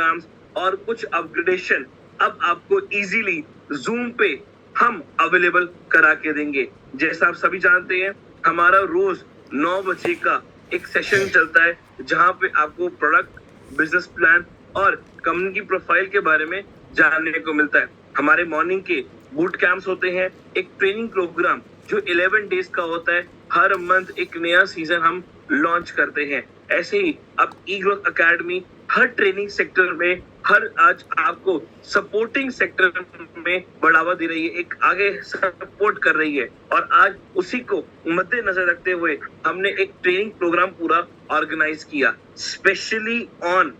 Programmes और कुछ upgradation अब आपको इजीली जूम पे हम अवेलेबल करा के देंगे। जैसा आप सभी जानते हैं, हमारा रोज 9 बजे का एक सेशन चलता है जहां पे आपको प्रोडक्ट, बिजनेस प्लान और कंपनी प्रोफाइल के बारे में जानने को मिलता है। हमारे मॉर्निंग के बूट कैंप्स होते हैं, एक ट्रेनिंग प्रोग्राम जो 11 डेज का होता है। हर मंथ एक नया सीजन हम लॉन्च करते हैं। ऐसे ही अब ई growth academy her training sector में, हर आज आपको सपोर्टिंग सेक्टर में बढ़ावा दे रही है, एक आगे सपोर्ट कर रही है। और आज उसी को मद्देनजर रखते हुए हमने एक ट्रेनिंग प्रोग्राम पूरा ऑर्गेनाइज किया specially on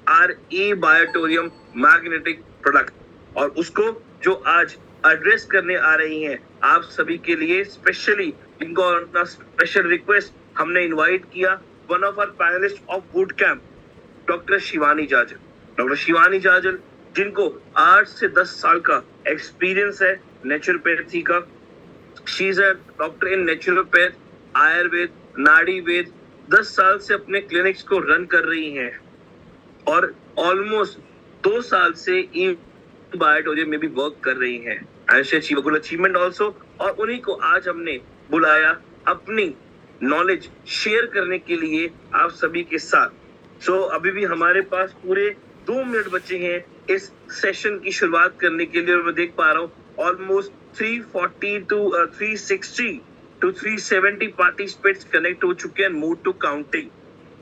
R E biotorium magnetic product, और उसको जो आज एड्रेस करने आ रही हैं आप सभी के लिए स्पेशली इनको स्पेशल रिक्वेस्ट हमने इनवाइट किया one of our panelist of boot camp, doctor Shivani Jajal. Doctor Shivani Jajal जिनको 8 से 10 साल का एक्सपीरियंस है नेचुरोपैथी का। She is a doctor in naturopath, Ayurveda, नाड़ी वेद। 10 साल से अपने क्लिनिक्स को रन कर रही हैं और ऑलमोस्ट 2 साल से ई बायोटोरियम में भी वर्क कर रही हैं। And she achieve good achievement also. और उन्हीं को आज हमने बुलाया अपनी नॉलेज शेयर करने के लिए आप सभी के साथ। अभी भी हमारे पास पूरे 2 मिनट बचे हैं इस सेशन की शुरुआत करने के लिए, और मैं देख पा रहा हूँ almost 340 to 360 to 370 participants connect हो चुके हैं। Move to counting.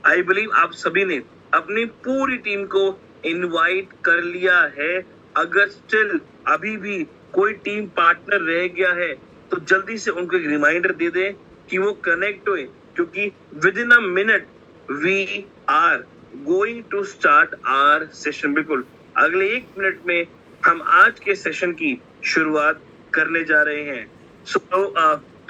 I believe आप सभी ने अपनी पूरी टीम को इनवाइट कर लिया है। अगर स्टिल अभी भी कोई टीम पार्टनर रह गया है तो जल्दी से उनको एक रिमाइंडर दे दें कि वो कनेक्ट हुए, क्योंकि within a minute we are going to start our session. बिल्कुल अगले 1 मिनट में हम आज के सेशन की शुरुआत करने जा रहे हैं।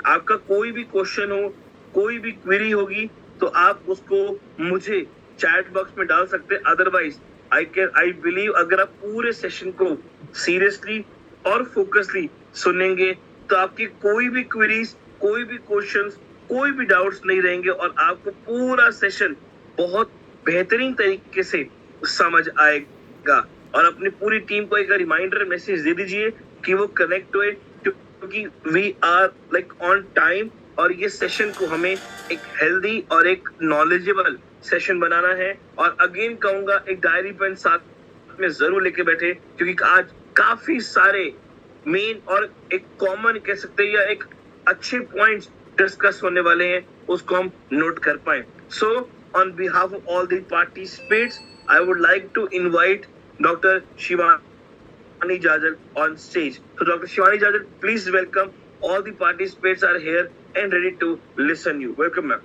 आपका कोई भी क्वेश्चन हो, कोई भी क्वेरी होगी तो आप उसको मुझे चैट बॉक्स में डाल सकते हैं। अदरवाइज आई बिलीव अगर आप पूरे सेशन को सीरियसली और फोकसली सुनेंगे तो आपकी कोई भी क्वेरीज, कोई भी क्वेश्चंस, कोई भी डाउट्स नहीं रहेंगे और आपको पूरा सेशन बहुत बेहतरीन तरीके से समझ आएगा। और अपनी पूरी टीम को एक रिमाइंडर मैसेज दे दीजिए कि वो कनेक्ट हुए, क्योंकि we are like on time और ये सेशन को हमें एक हेल्दी और एक नॉलेजेबल सेशन बनाना है। और अगेन कहूंगा एक डायरी पेन साथ में जरूर लेके बैठे, क्योंकि आज काफी सारे मेन और एक कॉमन कह सकते हैं या एक अच्छे पॉइंट्स डिस्कस होने वाले हैं, उसको हम नोट कर पाए। So on behalf of all the participants I would like to invite doctor Shivani Jajal on stage. So Dr. Shivani Jajal, please welcome. All the participants are here and ready to listen you. Welcome, ma'am.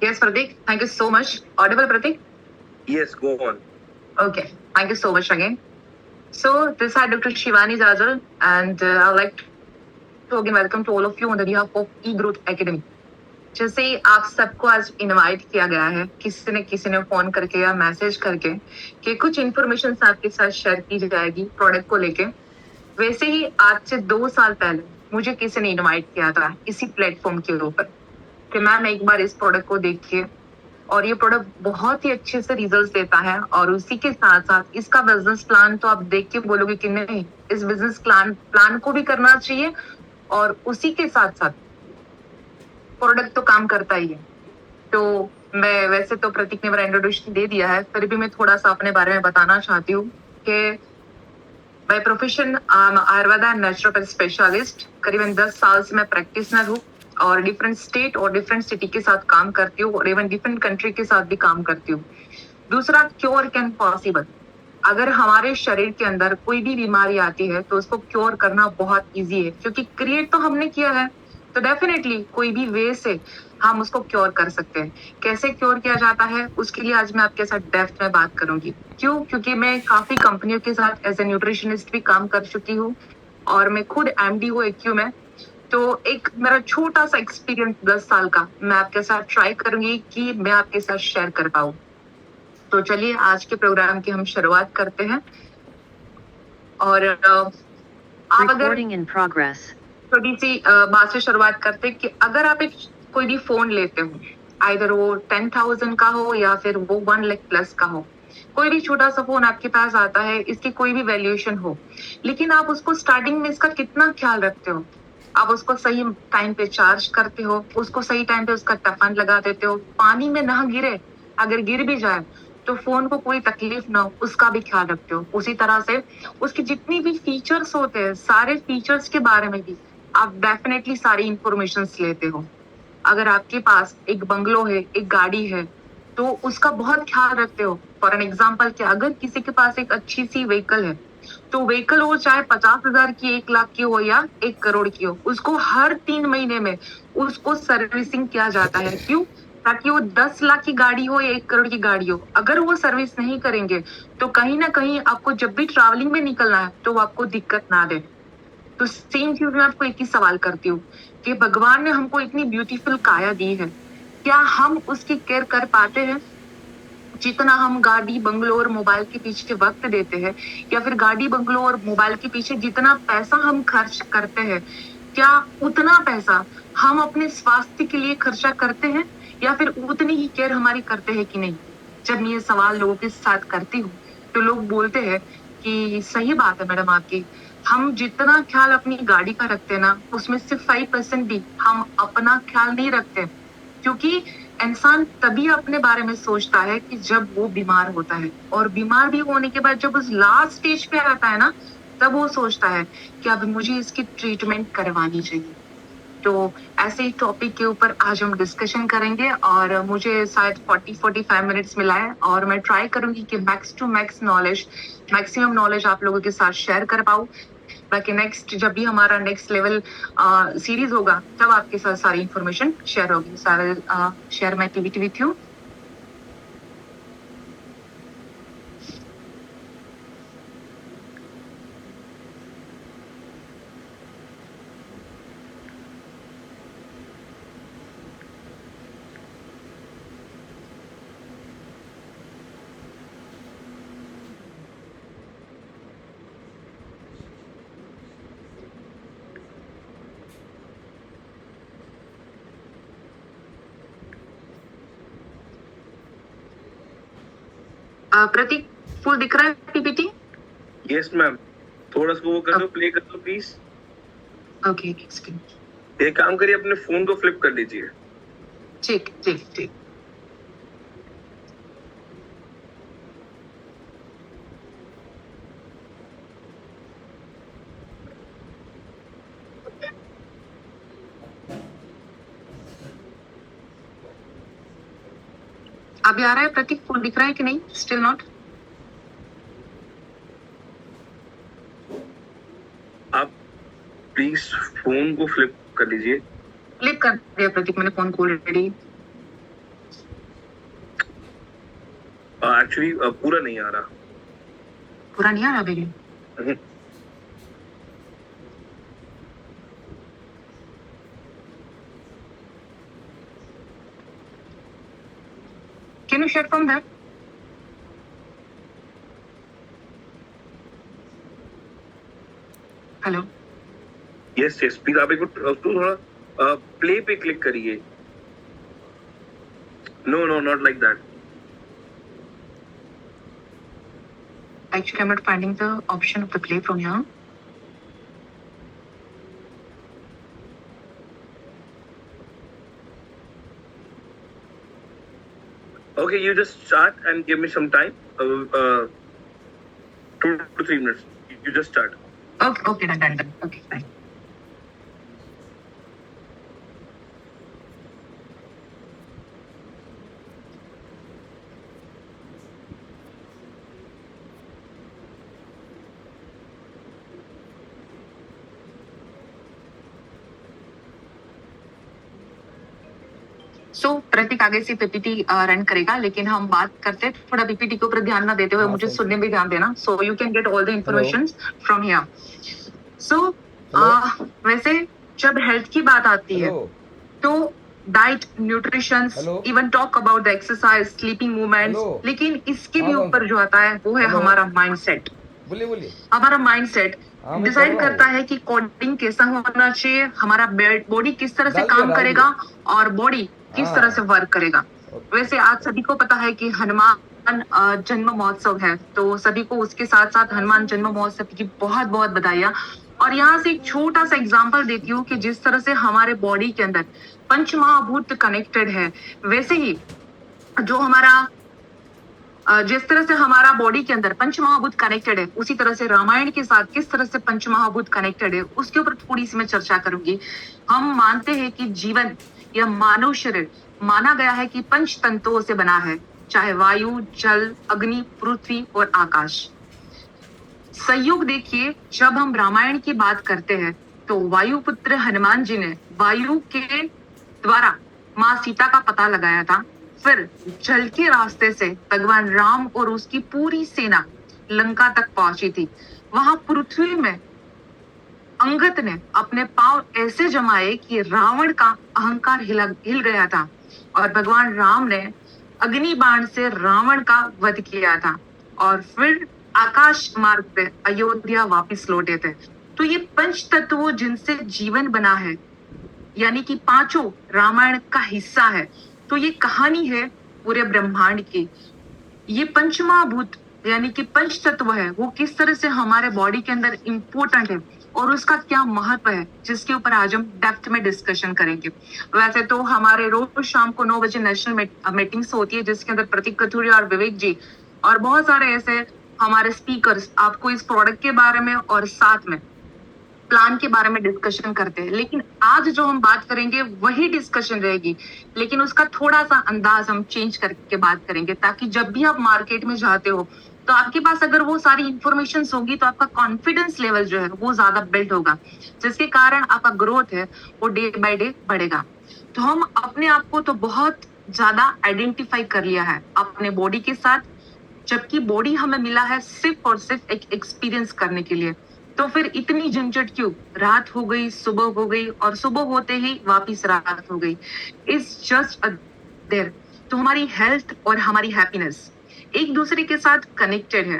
Yes, Pratik. Thank you so much. Audible, Pratik? Yes, go on. Okay. Thank you so much again. So this is Dr. Shivani Jajal, and I'd like to again welcome to all of you on the behalf of eGrowth Academy. जैसे ही आप सबको आज invite किया गया है, किसी ने phone करके या मैसेज करके कि कुछ इन्फॉर्मेशन आपके साथ शेयर की जाएगी प्रोडक्ट को लेके, वैसे ही आज से 2 साल पहले मुझे किसी ने इनवाइट किया था इसी प्लेटफॉर्म के ऊपर कि मैम एक बार इस प्रोडक्ट को देखिए, और ये प्रोडक्ट बहुत ही अच्छे से रिजल्ट देता है। और उसी के साथ साथ इसका बिजनेस प्लान तो आप देख के बोलोगे कि नहीं, इस बिजनेस प्लान को भी करना चाहिए, और उसी के साथ साथ प्रोडक्ट तो काम करता ही है। तो मैं वैसे तो प्रतीक ने मेरा इंट्रोडक्शन दे दिया है, फिर भी मैं थोड़ा सा अपने बारे में बताना चाहती हूँ कि by profession Ayurveda and naturopath specialist, करीबन 10 साल से मैं प्रैक्टिशनर हूँ और डिफरेंट स्टेट और डिफरेंट सिटी के साथ काम करती हूँ और इवन डिफरेंट कंट्री के साथ भी काम करती हूँ। दूसरा, क्योर कैन पॉसिबल। अगर हमारे शरीर के अंदर कोई भी बीमारी आती है तो उसको क्योर करना बहुत इजी है, क्योंकि क्रिएट तो हमने किया है, तो डेफिनेटली कोई भी वे से हम उसको क्योर कर सकते हैं। कैसे क्योर किया जाता है उसके लिए आज मैं आपके साथ डेप्थ में बात करूंगी। क्यों? क्योंकि मैं काफी कंपनियों के साथ एज ए न्यूट्रिशनिस्ट भी काम कर चुकी हूँ और मैं खुद MD हूँ एक्यू में। तो एक मेरा छोटा सा एक्सपीरियंस 10 साल का मैं आपके साथ ट्राई करूंगी कि मैं आपके साथ शेयर कर पाऊँ। तो चलिए आज के प्रोग्राम की हम शुरुआत करते हैं। और आप अगर Recording in progress. छोटी सी बात से शुरुआत करते कि अगर आप एक कोई भी फोन लेते हो, आइदर वो 10,000 का हो या फिर वो 1 लाख प्लस का हो, कोई भी छोटा सा फोन आपके पास आता है, इसकी कोई भी वैल्यूएशन हो, लेकिन आप उसको स्टार्टिंग में इसका कितना ख्याल रखते हो? आप उसको सही टाइम पे चार्ज करते हो, उसको सही टाइम पे उसका टफन लगा देते हो, पानी में ना गिरे, अगर गिर भी जाए तो फोन को कोई तकलीफ ना हो, उसका भी ख्याल रखते हो। उसी तरह से उसकी जितनी भी फीचर्स होते हैं, सारे फीचर्स के बारे में भी आप डेफिनेटली सारी इंफॉर्मेशन लेते हो। अगर आपके पास एक बंगलो है, एक गाड़ी है, तो उसका बहुत ख्याल रखते हो। फॉर एन एग्जाम्पल कि अगर किसी के पास एक अच्छी सी व्हीकल है, तो व्हीकल वो चाहे 50,000 की, 1 लाख की हो या 1 करोड़ की हो, उसको हर 3 महीने में उसको सर्विसिंग किया जाता है। क्यों? ताकि वो 10 लाख की गाड़ी हो या 1 करोड़ की गाड़ी हो, अगर वो सर्विस नहीं करेंगे तो कहीं ना कहीं आपको जब भी ट्रैवलिंग में निकलना है तो वो आपको दिक्कत ना दे। तो सेम चीज मैं आपको एक ही सवाल करती हूँ कि भगवान ने हमको इतनी ब्यूटीफुल काया दी है, क्या हम उसकी केयर कर पाते हैं? जितना हम गाड़ी बंगलो और मोबाइल के पीछे वक्त देते हैं, या फिर गाड़ी बंगलो और मोबाइल के पीछे जितना पैसा हम खर्च करते हैं, क्या उतना पैसा हम अपने स्वास्थ्य के लिए खर्चा करते हैं, या फिर उतनी ही केयर हमारी करते हैं कि नहीं? जब मैं ये सवाल लोगों के साथ करती हूँ तो लोग बोलते हैं कि सही बात है मैडम आपकी, हम जितना ख्याल अपनी गाड़ी का रखते हैं ना, उसमें सिर्फ 5% भी हम अपना ख्याल नहीं रखते। क्योंकि इंसान तभी अपने बारे में सोचता है कि जब वो बीमार होता है, और बीमार भी होने के बाद जब उस लास्ट स्टेज पे आता है ना, तब वो सोचता है कि अब मुझे इसकी ट्रीटमेंट करवानी चाहिए। तो ऐसे ही टॉपिक के ऊपर आज हम डिस्कशन करेंगे, और मुझे शायद 40-45 मिनट्स मिला है, और मैं ट्राई करूंगी कि max to max knowledge, maximum knowledge आप लोगों के साथ शेयर कर पाऊँ, ताकि नेक्स्ट जब भी हमारा नेक्स्ट लेवल सीरीज होगा तब आपके साथ सारी इंफॉर्मेशन शेयर होगी। सारे share my TV with you. Prateek, full दिख रहा है पीपीटी? यस मैम, थोड़ा सा वो कर दो, प्ले कर दो प्लीज। ओके, एक काम करिए, अपने फोन को फ्लिप कर लीजिए। ठीक ठीक ठीक। अभी आ रहा है प्रतीक, फुल दिख रहा है कि नहीं? Still not? आप प्लीज फोन को फ्लिप कर लीजिए। फ्लिप कर दिया प्रतीक, मैंने फोन को ऑलरेडी। एक्चुअली पूरा नहीं आ रहा। पूरा नहीं आ रहा अभी? Can you share from that? Hello. Yes yes, please आप एक बार थोड़ा प्ले पे क्लिक करिए। No no, not like that. Actually, I'm not finding the option of the play from here. Okay, you just start and give me some time. 2 to 3 minutes. You just start. Okay, done. Okay, fine. सो प्रतीक आगे से PPT run करेगा, लेकिन हम बात करते हैं थोड़ा PPT के ऊपर ध्यान ना देते हुए, मुझे सुनने में ध्यान देना, so you can get all the information from here. So वैसे जब हेल्थ की बात आती है तो diet, nutrition, even talk about the exercise, sleeping movements, लेकिन इसके भी ऊपर जो आता है वो है हमारा माइंडसेट। बोलिए हमारा माइंडसेट हाँ मैं कर डिसाइड रहा करता हूँ। है कि कोडिंग कैसा होना चाहिए, हमारा बॉडी किस तरह से डाल दिया, काम डाल करेगा और बॉडी किस तरह से हाँ वर्क करेगा। ओके। वैसे आज सभी को पता है कि हनुमान जन्म महोत्सव है, तो सभी को उसके साथ साथ हनुमान जन्म महोत्सव की बहुत बहुत बधाइयां। और यहाँ से एक छोटा सा एग्जांपल देती हूँ कि जिस तरह से हमारे बॉडी के अंदर पंच महाभूत कनेक्टेड है, वैसे ही जो हमारा जिस तरह से हमारा बॉडी के अंदर पंच महाभूत कनेक्टेड है, उसी तरह से रामायण के साथ किस तरह से पंच महाभूत कनेक्टेड है उसके ऊपर थोड़ी सी मैं चर्चा करूंगी। हम मानते हैं कि जीवन या मानव शरीर माना गया है कि पंच तंतुओं से बना है, चाहे वायु, जल, अग्नि, पृथ्वी और आकाश। संयोग देखिए, जब हम रामायण की बात करते हैं तो वायुपुत्र हनुमान जी ने वायु के द्वारा माँ सीता का पता लगाया था। फिर जल के रास्ते से भगवान राम और उसकी पूरी सेना लंका तक पहुंची थी। वहां पृथ्वी में अंगद ने अपने पांव ऐसे जमाए कि रावण का अहंकार हिल गया था और भगवान राम ने अग्नि बाण से रावण का वध किया था और फिर आकाश मार्ग पे अयोध्या वापस लौटे थे। तो ये पंच तत्वों जिनसे जीवन बना है, यानी कि पांचों रामायण का हिस्सा है। तो ये कहानी है पूरे ब्रह्मांड की। ये पंचमहाभूत यानी कि पंच तत्व है, वो किस तरह से हमारे बॉडी के अंदर इम्पोर्टेंट है और उसका क्या महत्व है, जिसके ऊपर आज हम डेप्थ में डिस्कशन करेंगे। वैसे तो हमारे रोज शाम को 9 बजे नेशनल मीटिंग्स होती है, जिसके अंदर प्रतीक कथुरिया और विवेक जी और बहुत सारे ऐसे हमारे स्पीकर्स आपको इस प्रोडक्ट के बारे में और साथ में प्लान के बारे में डिस्कशन करते हैं। लेकिन आज जो हम बात करेंगे वही डिस्कशन रहेगी, लेकिन उसका थोड़ा सा अंदाज हम चेंज करके बात करेंगे, ताकि जब भी आप मार्केट में जाते हो तो आपके पास अगर वो सारी इंफॉर्मेशन होगी तो आपका कॉन्फिडेंस लेवल जो है वो ज्यादा बिल्ड होगा, जिसके कारण आपका ग्रोथ है वो डे बाय डे बढ़ेगा। तो हम अपने आप को तो बहुत ज्यादा आइडेंटिफाई कर लिया है अपने बॉडी के साथ, जबकि बॉडी हमें मिला है सिर्फ और सिर्फ एक एक्सपीरियंस करने के लिए। तो फिर इतनी झंझट क्यों? रात हो गई, सुबह हो गई और सुबह होते ही वापिस रात हो गई। It's just a there. तो हमारी हेल्थ और हमारी हैप्पीनेस एक दूसरे के साथ कनेक्टेड है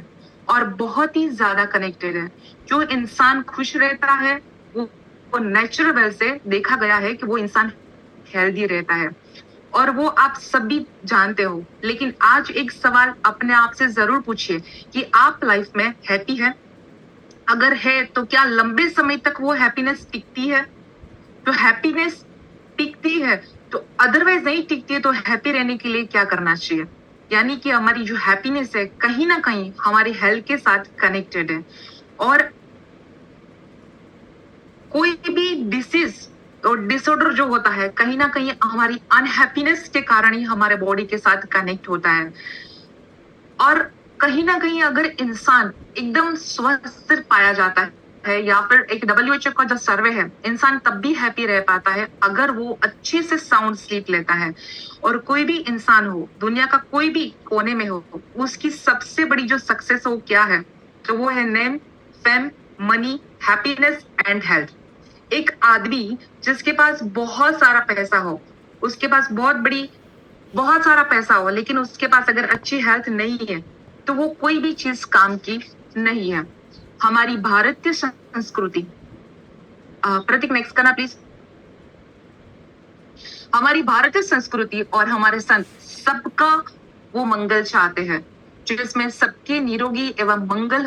और बहुत ही ज्यादा कनेक्टेड है। जो इंसान खुश रहता है वो नेचुरल वे से देखा गया है कि वो इंसान हेल्दी रहता है और वो आप सभी जानते हो। लेकिन आज एक सवाल अपने आप से जरूर पूछिए कि आप लाइफ में हैप्पी है? अगर है तो क्या लंबे समय तक वो हैप्पीनेस टिकती है? तो हैप्पीनेस टिकती है तो अदरवाइज नहीं टिकती है, तो हैप्पी रहने के लिए क्या करना चाहिए? यानी कि हमारी जो हैप्पीनेस है कहीं ना कहीं हमारी हेल्थ के साथ कनेक्टेड है और कोई भी डिसीज और डिसऑर्डर जो होता है कहीं ना कहीं हमारी अनहैप्पीनेस के कारण ही हमारे बॉडी के साथ कनेक्ट होता है। और कहीं ना कहीं अगर इंसान एकदम स्वस्थ पाया जाता है या फिर एक WHO का जो सर्वे है, इंसान तब भी हैप्पी रह पाता है अगर वो अच्छे से साउंड स्लीप लेता है। और कोई भी इंसान हो, दुनिया का कोई भी कोने में हो, उसकी सबसे बड़ी जो सक्सेस हो क्या है, तो वो है name, fame, money, happiness and health. एक आदमी जिसके पास बहुत सारा पैसा हो, उसके पास बहुत सारा पैसा हो, लेकिन उसके पास अगर अच्छी हेल्थ नहीं है तो वो कोई भी चीज काम की नहीं है। हमारी भारतीय संस्कृति, प्रतीक नेक्स्ट करना प्लीज। हमारी भारतीय संस्कृति और हमारे संत सबका वो मंगल चाहते हैं, जिसमें सबके निरोगी एवं मंगल